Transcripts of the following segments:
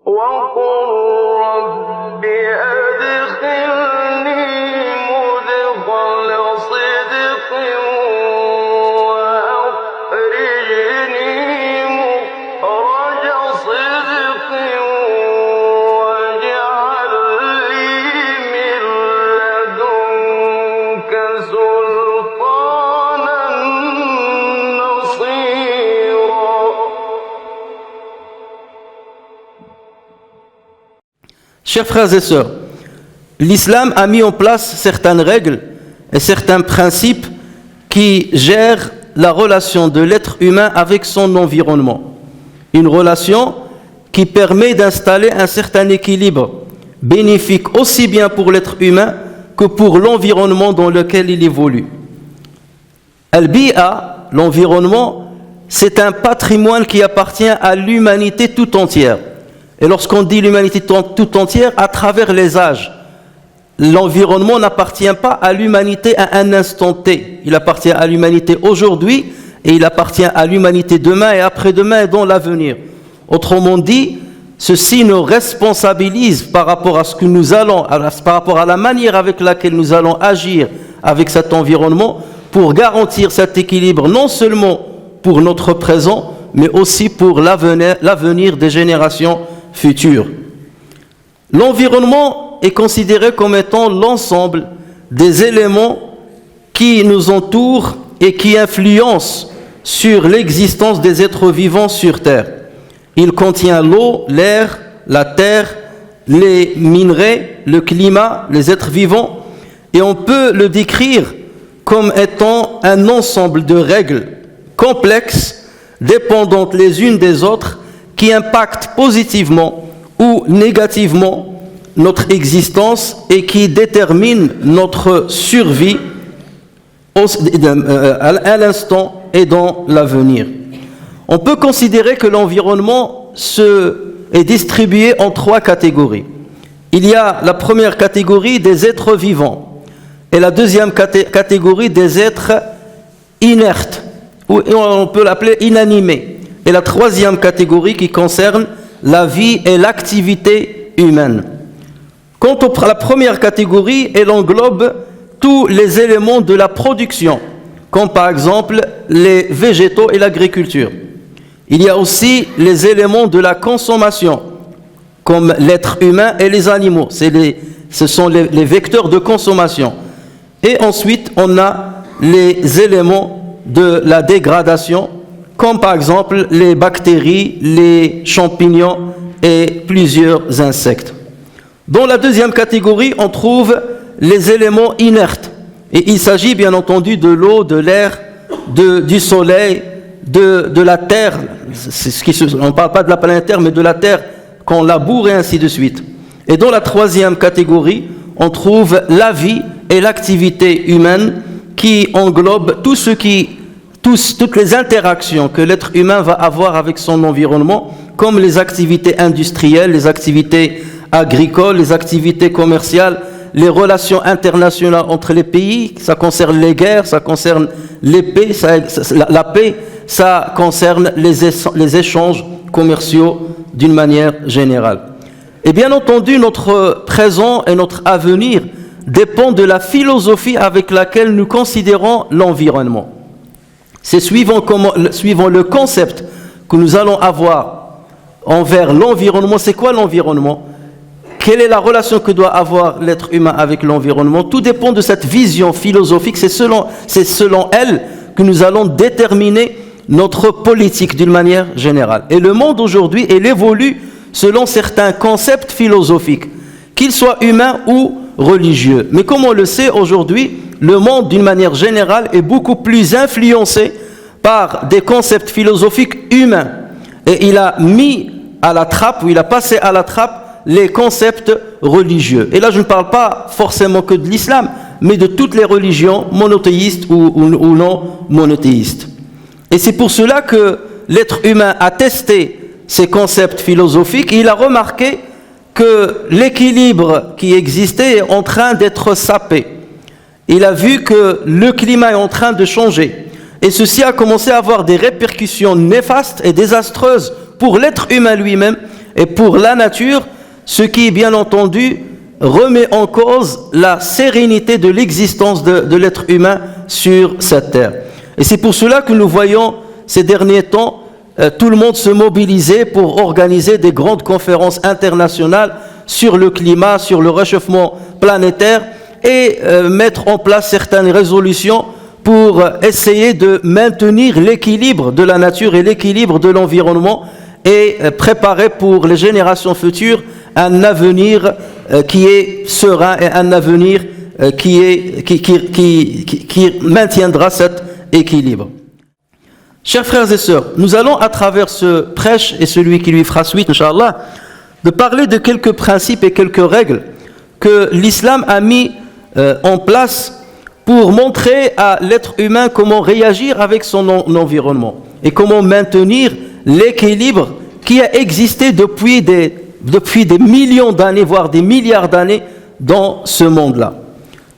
وقل رب أدخلني مدخل صدق وأخرجني مخرج صدق واجعل لي من لدنك سلطانا نصيرا. Chers frères et sœurs, l'islam a mis en place certaines règles et certains principes qui gèrent la relation de l'être humain avec son environnement. Une relation qui permet d'installer un certain équilibre bénéfique aussi bien pour l'être humain que pour l'environnement dans lequel il évolue. Al-Bi'a, l'environnement, c'est un patrimoine qui appartient à l'humanité tout entière. Et lorsqu'on dit l'humanité tout entière, à travers les âges, l'environnement n'appartient pas à l'humanité à un instant T. Il appartient à l'humanité aujourd'hui et il appartient à l'humanité demain et après-demain et dans l'avenir. Autrement dit, ceci nous responsabilise par rapport à ce que nous allons, par rapport à la manière avec laquelle nous allons agir avec cet environnement pour garantir cet équilibre non seulement pour notre présent, mais aussi pour l'avenir des générations futures. L'environnement est considéré comme étant l'ensemble des éléments qui nous entourent et qui influencent sur l'existence des êtres vivants sur Terre. Il contient l'eau, l'air, la terre, les minerais, le climat, les êtres vivants, et on peut le décrire comme étant un ensemble de règles complexes, dépendantes les unes des autres, qui impactent positivement ou négativement notre existence et qui déterminent notre survie à l'instant et dans l'avenir. On peut considérer que l'environnement est distribué en 3 catégories. Il y a la première catégorie des êtres vivants et la deuxième catégorie des êtres inertes, ou on peut l'appeler inanimés. Et la troisième catégorie qui concerne la vie et l'activité humaine. Quant à la première catégorie, elle englobe tous les éléments de la production, comme par exemple les végétaux et l'agriculture. Il y a aussi les éléments de la consommation, comme l'être humain et les animaux. Ce sont les vecteurs de consommation. Et ensuite, on a les éléments de la dégradation, comme par exemple les bactéries, les champignons et plusieurs insectes. Dans la deuxième catégorie, on trouve les éléments inertes. Et il s'agit bien entendu de l'eau, de l'air, du soleil, de la terre. On ne parle pas de la planète Terre, mais de la terre qu'on laboure et ainsi de suite. Et dans la troisième catégorie, on trouve la vie et l'activité humaine qui englobe toutes les interactions que l'être humain va avoir avec son environnement, comme les activités industrielles, les activités agricoles, les activités commerciales, les relations internationales entre les pays, ça concerne les guerres, ça concerne la paix, ça concerne les échanges commerciaux d'une manière générale. Et bien entendu, notre présent et notre avenir dépend de la philosophie avec laquelle nous considérons l'environnement. C'est suivant le concept que nous allons avoir envers l'environnement. C'est quoi l'environnement? Quelle est la relation que doit avoir l'être humain avec l'environnement? Tout dépend de cette vision philosophique. C'est selon elle que nous allons déterminer notre politique d'une manière générale. Et le monde aujourd'hui, il évolue selon certains concepts philosophiques, qu'ils soient humains ou religieux. Mais comme on le sait aujourd'hui, le monde d'une manière générale est beaucoup plus influencé par des concepts philosophiques humains. Et il a mis à la trappe, ou il a passé à la trappe les concepts religieux. Et là, je ne parle pas forcément que de l'islam, mais de toutes les religions monothéistes ou non monothéistes. Et c'est pour cela que l'être humain a testé ces concepts philosophiques et il a remarqué que l'équilibre qui existait est en train d'être sapé. Il a vu que le climat est en train de changer. Et ceci a commencé à avoir des répercussions néfastes et désastreuses pour l'être humain lui-même, et pour la nature, ce qui, bien entendu, remet en cause la sérénité de l'existence de l'être humain sur cette terre. Et c'est pour cela que nous voyons ces derniers temps tout le monde se mobiliser pour organiser des grandes conférences internationales sur le climat, sur le réchauffement planétaire et mettre en place certaines résolutions pour essayer de maintenir l'équilibre de la nature et l'équilibre de l'environnement et préparer pour les générations futures un avenir qui est serein et un avenir qui maintiendra cet équilibre. Chers frères et sœurs, nous allons à travers ce prêche et celui qui lui fera suite, Inch'Allah, de parler de quelques principes et quelques règles que l'islam a mis en place pour montrer à l'être humain comment réagir avec son environnement et comment maintenir l'équilibre qui a existé depuis des millions d'années, voire des milliards d'années dans ce monde-là.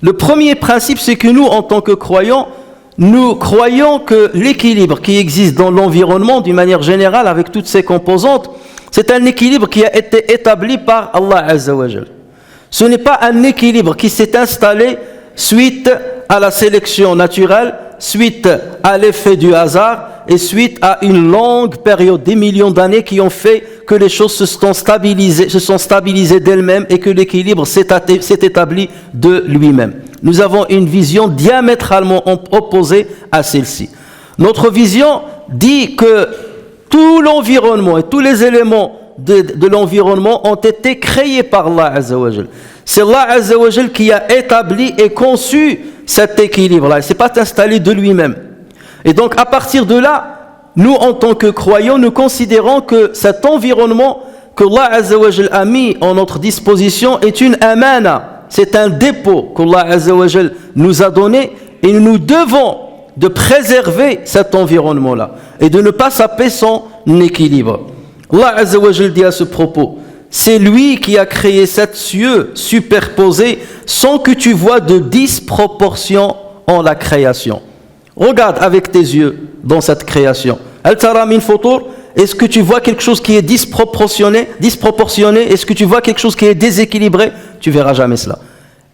Le premier principe, c'est que nous, en tant que croyants, nous croyons que l'équilibre qui existe dans l'environnement, d'une manière générale, avec toutes ses composantes, c'est un équilibre qui a été établi par Allah Azza wa Jal. Ce n'est pas un équilibre qui s'est installé suite à la sélection naturelle, suite à l'effet du hasard et suite à une longue période, des millions d'années qui ont fait que les choses se sont stabilisées d'elles-mêmes et que l'équilibre s'est établi de lui-même. Nous avons une vision diamétralement opposée à celle-ci. Notre vision dit que tout l'environnement et tous les éléments de l'environnement ont été créés par Allah Azza wa Jal. C'est Allah Azza wa Jal qui a établi et conçu cet équilibre-là. Il ne s'est pas installé de lui-même. Et donc à partir de là, nous en tant que croyants, nous considérons que cet environnement que Allah Azza wa Jal a mis en notre disposition est une amana. C'est un dépôt qu'Allah Azza wa Jal nous a donné et nous devons de préserver cet environnement-là et de ne pas saper son équilibre. Allah Azza wa Jal dit à ce propos, c'est lui qui a créé 7 cieux superposés sans que tu vois de disproportion en la création. Regarde avec tes yeux dans cette création. Al-Tara min futur, est-ce que tu vois quelque chose qui est disproportionné? Est-ce que tu vois quelque chose qui est déséquilibré? Tu verras jamais cela.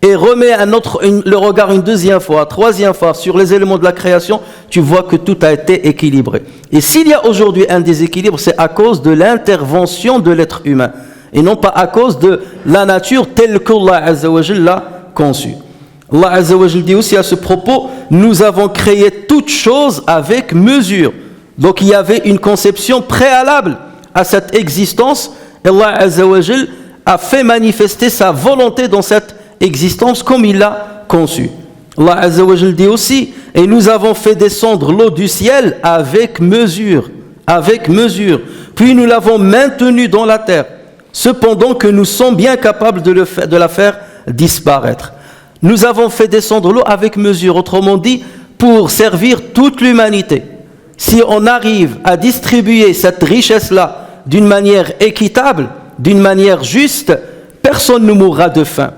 Et remets le regard une deuxième fois, troisième fois sur les éléments de la création, tu vois que tout a été équilibré. Et s'il y a aujourd'hui un déséquilibre, c'est à cause de l'intervention de l'être humain et non pas à cause de la nature telle qu'Allah Azza wa Jal l'a conçue. Allah Azza wa Jal dit aussi à ce propos, nous avons créé toutes choses avec mesure. Donc il y avait une conception préalable à cette existence. Allah Azza wa Jal a fait manifester sa volonté dans cette existence comme il l'a conçue. Allah Azza wa Jal dit aussi, et nous avons fait descendre l'eau du ciel avec mesure, puis nous l'avons maintenue dans la terre, cependant que nous sommes bien capables de la faire disparaître. Nous avons fait descendre l'eau avec mesure, autrement dit, pour servir toute l'humanité. Si on arrive à distribuer cette richesse-là d'une manière équitable, d'une manière juste, personne ne mourra de faim.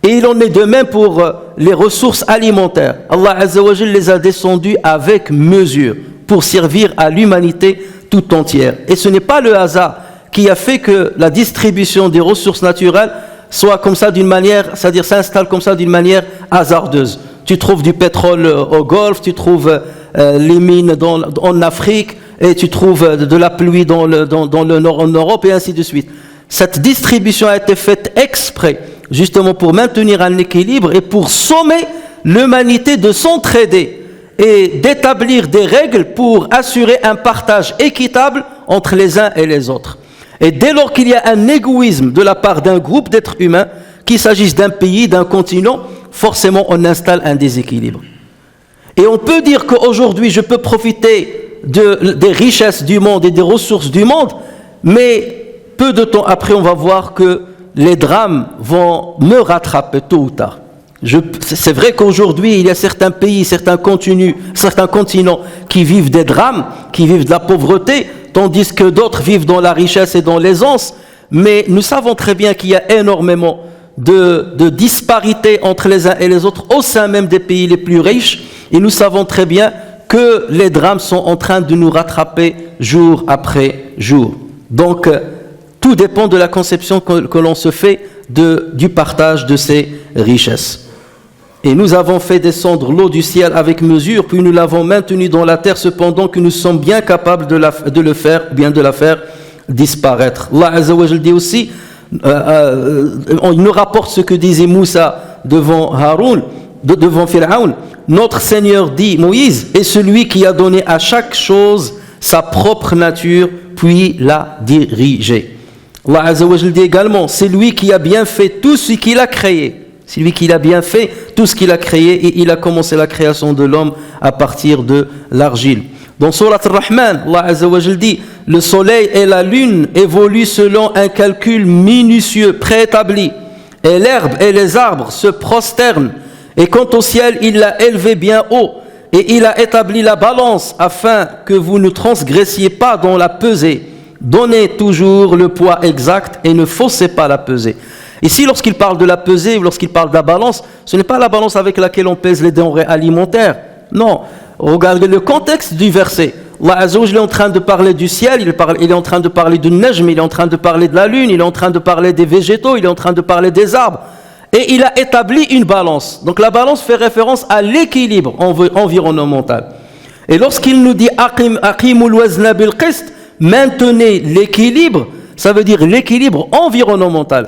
Et il en est de même pour les ressources alimentaires. Allah Azza wa Jal les a descendues avec mesure pour servir à l'humanité tout entière. Et ce n'est pas le hasard qui a fait que la distribution des ressources naturelles soit comme ça d'une manière, c'est-à-dire s'installe comme ça d'une manière hasardeuse. Tu trouves du pétrole au Golfe, tu trouves les mines en Afrique, et tu trouves de la pluie dans le nord en Europe, et ainsi de suite. Cette distribution a été faite exprès, justement pour maintenir un équilibre et pour sommer l'humanité de s'entraider et d'établir des règles pour assurer un partage équitable entre les uns et les autres. Et dès lors qu'il y a un égoïsme de la part d'un groupe d'êtres humains, qu'il s'agisse d'un pays, d'un continent, forcément on installe un déséquilibre. Et on peut dire qu'aujourd'hui je peux profiter des richesses du monde et des ressources du monde, mais peu de temps après on va voir que les drames vont me rattraper tôt ou tard. C'est vrai qu'aujourd'hui il y a certains pays, certains continents qui vivent des drames, qui vivent de la pauvreté, tandis que d'autres vivent dans la richesse et dans l'aisance, mais nous savons très bien qu'il y a énormément de disparités entre les uns et les autres au sein même des pays les plus riches, et nous savons très bien que les drames sont en train de nous rattraper jour après jour. Donc, Tout dépend de la conception que l'on se fait du partage de ces richesses. Et nous avons fait descendre l'eau du ciel avec mesure, puis nous l'avons maintenue dans la terre, cependant que nous sommes bien capables de le faire, bien de la faire disparaître. Allah Azza wa Jal dit aussi, il nous rapporte ce que disait Moussa devant Haroun, devant Pharaon. Notre Seigneur dit, Moïse est celui qui a donné à chaque chose sa propre nature, puis l'a dirigée. Allah Azza wa Jal dit également, c'est lui qui a bien fait tout ce qu'il a créé. C'est lui qui a bien fait tout ce qu'il a créé et il a commencé la création de l'homme à partir de l'argile. Dans Surat Ar-Rahman, Allah Azza wa Jal dit, le soleil et la lune évoluent selon un calcul minutieux, préétabli, et l'herbe et les arbres se prosternent. Et quant au ciel, il l'a élevé bien haut, et il a établi la balance afin que vous ne transgressiez pas dans la pesée. Donnez toujours le poids exact et ne faussez pas la pesée. Ici, lorsqu'il parle de la pesée, lorsqu'il parle de la balance, ce n'est pas la balance avec laquelle on pèse les denrées alimentaires. Non, regardez le contexte du verset. Allah Azza wa Jalla est en train de parler du ciel, il est en train de parler du najm, il est en train de parler de la lune, il est en train de parler des végétaux, il est en train de parler des arbres. Et il a établi une balance. Donc la balance fait référence à l'équilibre environnemental. Et lorsqu'il nous dit aqimul wazna bil qist, maintenez l'équilibre, ça veut dire l'équilibre environnemental.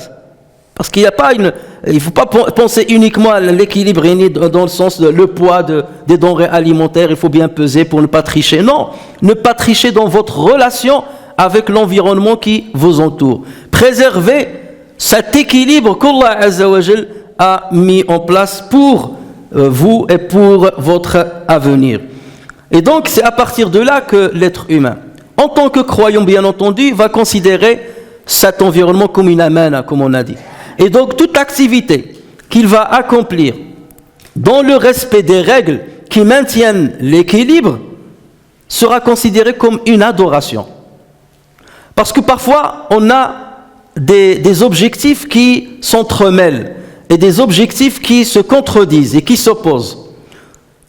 Parce qu'il n'y a pas il ne faut pas penser uniquement à l'équilibre dans le sens de le poids des denrées alimentaires, il faut bien peser pour ne pas tricher. Non, ne pas tricher dans votre relation avec l'environnement qui vous entoure. Préservez cet équilibre qu'Allah Azza wa Jal a mis en place pour vous et pour votre avenir. Et donc c'est à partir de là que l'être humain, en tant que croyant bien entendu, va considérer cet environnement comme une amana, comme on a dit. Et donc toute activité qu'il va accomplir dans le respect des règles qui maintiennent l'équilibre sera considérée comme une adoration. Parce que parfois on a des objectifs qui s'entremêlent et des objectifs qui se contredisent et qui s'opposent.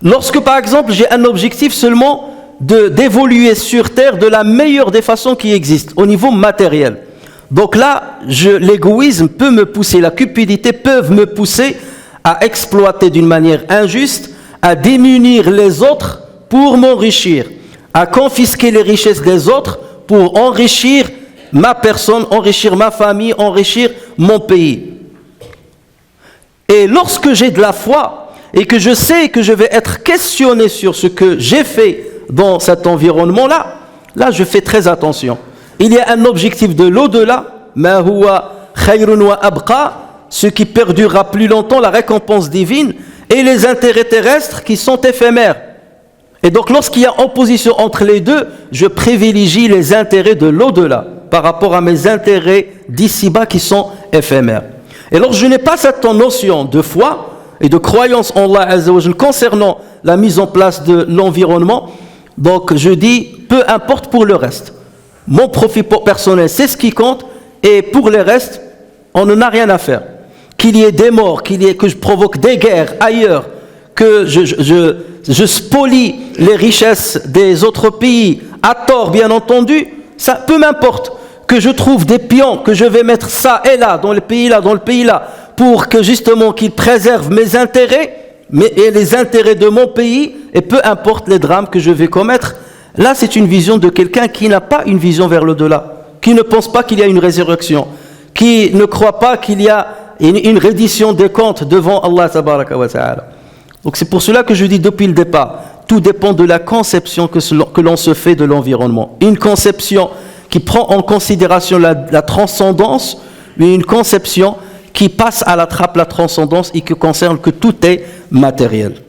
Lorsque par exemple j'ai un objectif seulement d'évoluer sur Terre de la meilleure des façons qui existent au niveau matériel, donc là, l'égoïsme peut me pousser, la cupidité peut me pousser à exploiter d'une manière injuste, à démunir les autres pour m'enrichir, à confisquer les richesses des autres pour enrichir ma personne, enrichir ma famille, enrichir mon pays. Et lorsque j'ai de la foi et que je sais que je vais être questionné sur ce que j'ai fait dans cet environnement-là, là je fais très attention. Il y a un objectif de l'au-delà, ma huwa khayrun wa abqa, ce qui perdurera plus longtemps, la récompense divine, et les intérêts terrestres qui sont éphémères. Et donc lorsqu'il y a opposition entre les deux, je privilégie les intérêts de l'au-delà par rapport à mes intérêts d'ici-bas qui sont éphémères. Et lorsque je n'ai pas cette notion de foi et de croyance en Allah Azza wa Jal concernant la mise en place de l'environnement, donc je dis peu importe pour le reste. Mon profit personnel, c'est ce qui compte, et pour les restes, on n'en a rien à faire. Qu'il y ait des morts, que je provoque des guerres ailleurs, que je spolie les richesses des autres pays, à tort bien entendu, ça peu m'importe. Que je trouve des pions, que je vais mettre ça et là, dans le pays là, pour que justement qu'ils préservent mes intérêts, et les intérêts de mon pays, et peu importe les drames que je vais commettre. Là, c'est une vision de quelqu'un qui n'a pas une vision vers l'au-delà, qui ne pense pas qu'il y a une résurrection, qui ne croit pas qu'il y a une reddition des comptes devant Allah tabaraka wa ta'ala. Donc c'est pour cela que je dis depuis le départ, tout dépend de la conception que l'on se fait de l'environnement. Une conception qui prend en considération la transcendance, mais une conception qui passe à la trappe la transcendance et qui concerne que tout est matériel.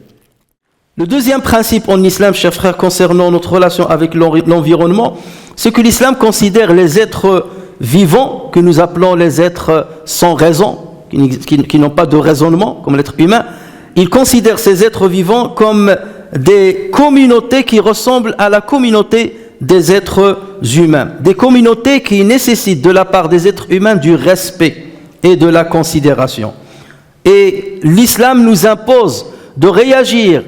Le deuxième principe en islam, chers frères, concernant notre relation avec l'environnement, c'est que l'islam considère les êtres vivants, que nous appelons les êtres sans raison, qui n'ont pas de raisonnement, comme l'être humain. Il considère ces êtres vivants comme des communautés qui ressemblent à la communauté des êtres humains. Des communautés qui nécessitent de la part des êtres humains du respect et de la considération. Et l'islam nous impose de réagir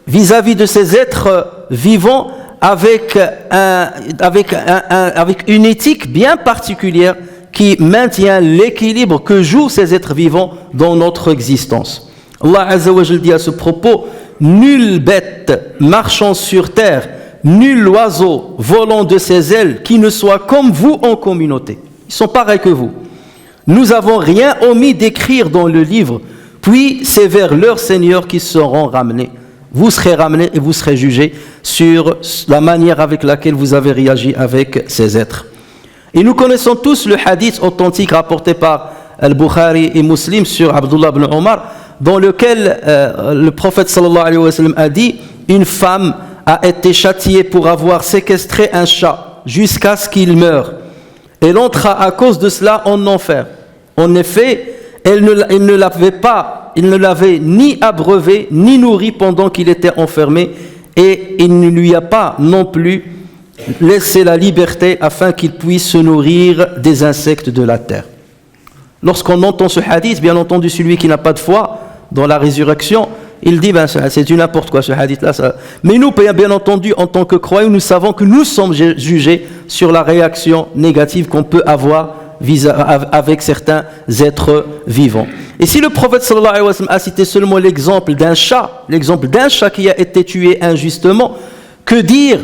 vis-à-vis de ces êtres vivants avec une éthique bien particulière qui maintient l'équilibre que jouent ces êtres vivants dans notre existence. Allah Azza wa Jal dit à ce propos: nulle bête marchant sur terre, nul oiseau volant de ses ailes qui ne soit comme vous en communauté. Ils sont pareils que vous. Nous avons rien omis d'écrire dans le livre, puis c'est vers leur Seigneur qu'ils seront ramenés. Vous serez ramenés et vous serez jugés sur la manière avec laquelle vous avez réagi avec ces êtres. Et nous connaissons tous le hadith authentique rapporté par Al-Bukhari et Muslim sur Abdullah ibn Omar, dans lequel le prophète sallallahu alayhi wa sallam a dit: une femme a été châtiée pour avoir séquestré un chat jusqu'à ce qu'il meure. Elle entra à cause de cela en enfer. En effet, il ne l'avait ni abreuvé ni nourri pendant qu'il était enfermé, et il ne lui a pas non plus laissé la liberté afin qu'il puisse se nourrir des insectes de la terre. Lorsqu'on entend ce hadith, bien entendu, celui qui n'a pas de foi dans la résurrection, il dit c'est du n'importe quoi ce hadith-là. Mais nous, bien entendu, en tant que croyants, nous savons que nous sommes jugés sur la réaction négative qu'on peut avoir avec certains êtres vivants. Et si le prophète sallallahu alayhi wa sallam a cité seulement l'exemple d'un chat qui a été tué injustement, que dire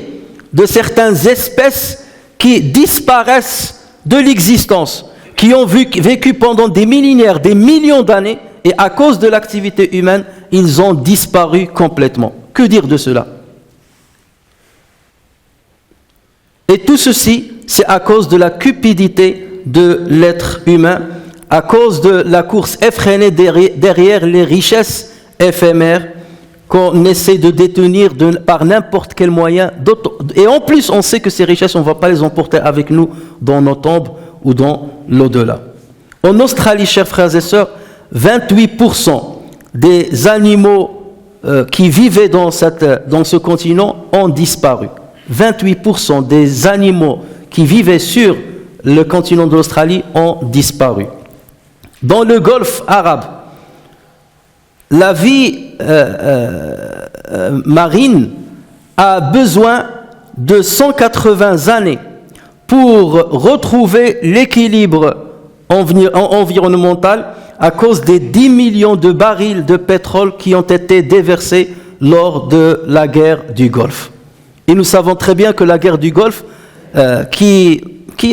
de certaines espèces qui disparaissent de l'existence, qui ont vécu pendant des millénaires, des millions d'années, et à cause de l'activité humaine, ils ont disparu complètement. Que dire de cela? Et tout ceci, c'est à cause de la cupidité de l'être humain, à cause de la course effrénée derrière les richesses éphémères qu'on essaie de détenir par n'importe quel moyen. Et en plus, on sait que ces richesses, on ne va pas les emporter avec nous dans nos tombes ou dans l'au-delà. En Australie, chers frères et sœurs, 28% des animaux qui vivaient dans ce continent ont disparu. 28% des animaux qui vivaient sur le continent de l'Australie ont disparu. Dans le Golfe arabe, la vie marine a besoin de 180 années pour retrouver l'équilibre environnemental à cause des 10 millions de barils de pétrole qui ont été déversés lors de la guerre du Golfe. Et nous savons très bien que la guerre du Golfe, qui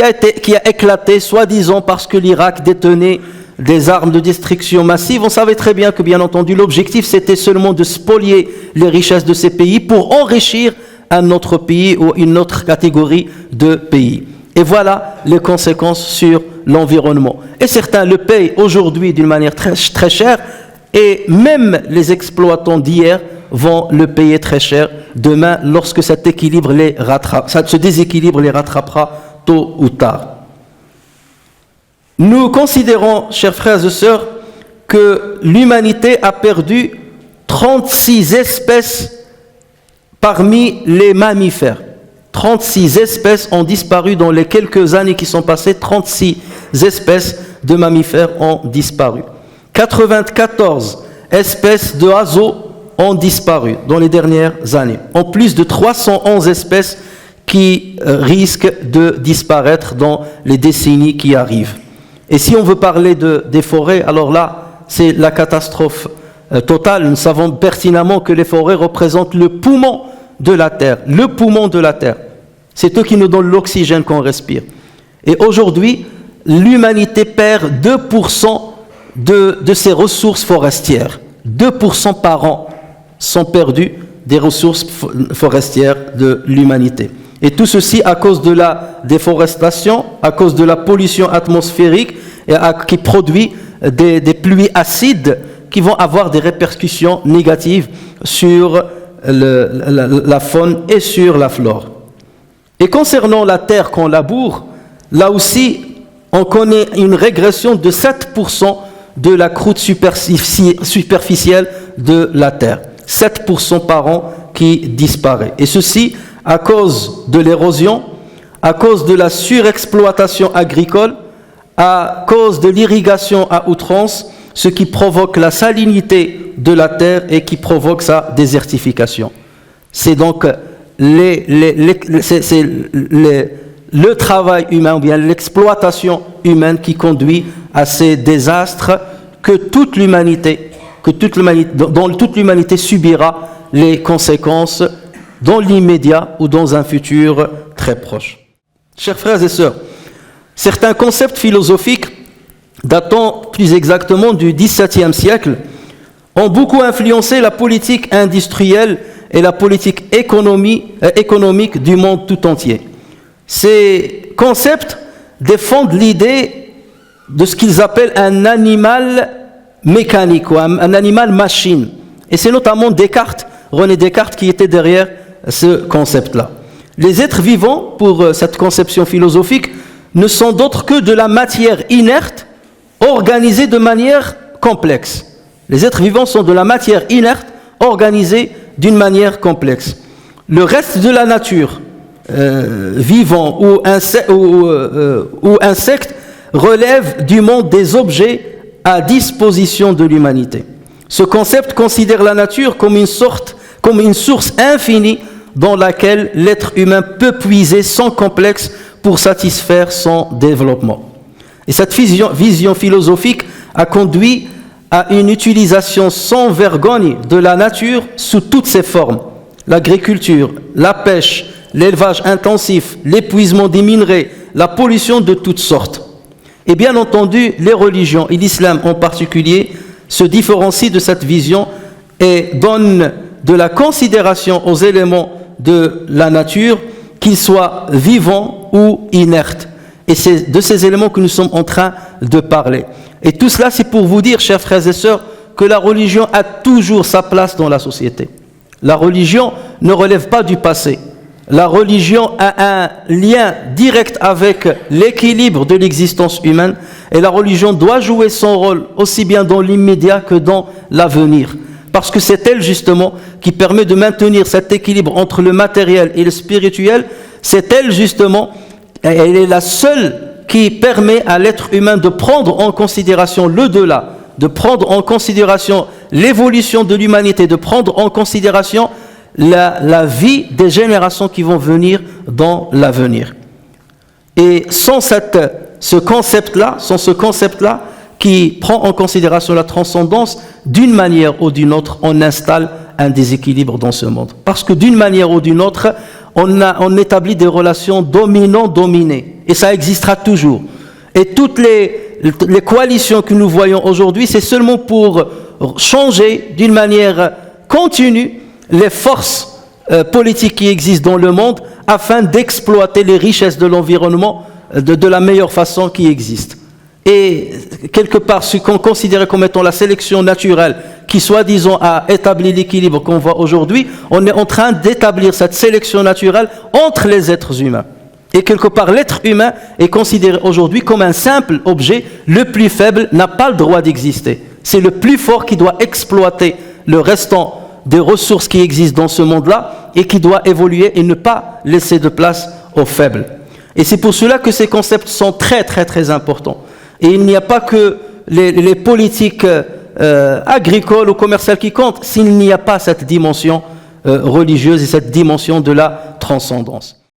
a éclaté, soi-disant parce que l'Irak détenait des armes de destruction massive, on savait très bien que, bien entendu, l'objectif c'était seulement de spolier les richesses de ces pays pour enrichir un autre pays ou une autre catégorie de pays. Et voilà les conséquences sur l'environnement. Et certains le payent aujourd'hui d'une manière très, très chère, et même les exploitants d'hier vont le payer très cher demain lorsque ce déséquilibre les rattrapera tôt ou tard. Nous considérons, chers frères et sœurs, que l'humanité a perdu 36 espèces parmi les mammifères. 36 espèces ont disparu dans les quelques années qui sont passées. 36 espèces de mammifères ont disparu. 94 espèces d'oiseaux ont disparu dans les dernières années. En plus de 311 espèces qui risquent de disparaître dans les décennies qui arrivent. Et si on veut parler des forêts, alors là, c'est la catastrophe totale. Nous savons pertinemment que les forêts représentent le poumon de la terre. Le poumon de la terre. C'est eux qui nous donnent l'oxygène qu'on respire. Et aujourd'hui, l'humanité perd 2% de ses ressources forestières. 2% par an sont perdus des ressources forestières de l'humanité. Et tout ceci à cause de la déforestation, à cause de la pollution atmosphérique qui produit des pluies acides qui vont avoir des répercussions négatives sur la faune et sur la flore. Et concernant la terre qu'on laboure, là aussi, on connaît une régression de 7% de la croûte superficielle de la terre. 7% par an qui disparaît. Et ceci à cause de l'érosion, à cause de la surexploitation agricole, à cause de l'irrigation à outrance, ce qui provoque la salinité de la terre et qui provoque sa désertification. C'est donc le travail humain ou bien l'exploitation humaine qui conduit à ces désastres dont toute l'humanité subira les conséquences dans l'immédiat ou dans un futur très proche. Chers frères et sœurs, certains concepts philosophiques datant plus exactement du XVIIe siècle ont beaucoup influencé la politique industrielle et la politique économique du monde tout entier. Ces concepts défendent l'idée de ce qu'ils appellent un animal mécanique ou un animal machine. Et c'est notamment Descartes, René Descartes, qui était derrière ce concept-là. Les êtres vivants, pour cette conception philosophique, ne sont d'autres que de la matière inerte organisée de manière complexe. Les êtres vivants sont de la matière inerte organisée d'une manière complexe. Le reste de la nature, vivant ou insecte, relève du monde des objets à disposition de l'humanité. Ce concept considère la nature comme une source infinie dans laquelle l'être humain peut puiser sans complexe pour satisfaire son développement. Et cette vision philosophique a conduit à une utilisation sans vergogne de la nature sous toutes ses formes. L'agriculture, la pêche, l'élevage intensif, l'épuisement des minerais, la pollution de toutes sortes. Et bien entendu, les religions, et l'islam en particulier, se différencient de cette vision et donnent de la considération aux éléments de la nature, qu'ils soient vivants ou inertes. Et c'est de ces éléments que nous sommes en train de parler. Et tout cela, c'est pour vous dire, chers frères et sœurs, que la religion a toujours sa place dans la société. La religion ne relève pas du passé. La religion a un lien direct avec l'équilibre de l'existence humaine et la religion doit jouer son rôle aussi bien dans l'immédiat que dans l'avenir. Parce que c'est elle justement qui permet de maintenir cet équilibre entre le matériel et le spirituel. C'est elle justement, elle est la seule qui permet à l'être humain de prendre en considération l'au-delà, de prendre en considération l'évolution de l'humanité, de prendre en considération la vie des générations qui vont venir dans l'avenir. Et sans ce concept-là qui prend en considération la transcendance, d'une manière ou d'une autre, on installe un déséquilibre dans ce monde. Parce que d'une manière ou d'une autre, on établit des relations dominant-dominé. Et ça existera toujours. Et toutes les coalitions que nous voyons aujourd'hui, c'est seulement pour changer d'une manière continue les forces politiques qui existent dans le monde afin d'exploiter les richesses de l'environnement de la meilleure façon qui existe. Et quelque part, ce qu'on considérait comme étant la sélection naturelle, qui soi-disant a établi l'équilibre qu'on voit aujourd'hui, on est en train d'établir cette sélection naturelle entre les êtres humains. Et quelque part, l'être humain est considéré aujourd'hui comme un simple objet. Le plus faible n'a pas le droit d'exister. C'est le plus fort qui doit exploiter le restant des ressources qui existent dans ce monde-là et qui doit évoluer et ne pas laisser de place aux faibles. Et c'est pour cela que ces concepts sont très très très importants. Et il n'y a pas que les politiques agricoles ou commerciales qui comptent s'il n'y a pas cette dimension religieuse et cette dimension de la transcendance.